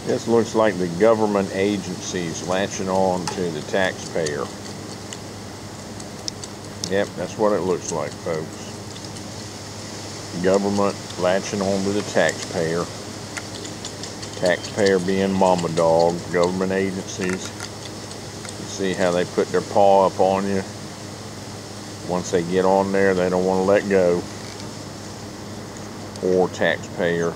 This looks like the government agencies latching on to the taxpayer. Yep, that's what it looks like, folks. Government latching on to the taxpayer. Taxpayer being mama dog. Government agencies. You see how they put their paw up on you. Once they get on there, they don't want to let go. Or taxpayer.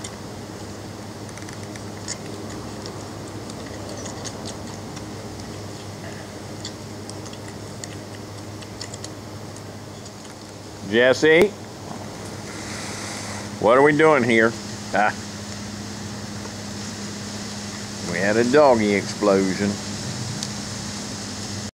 Jesse, what are we doing here? We had a doggy explosion.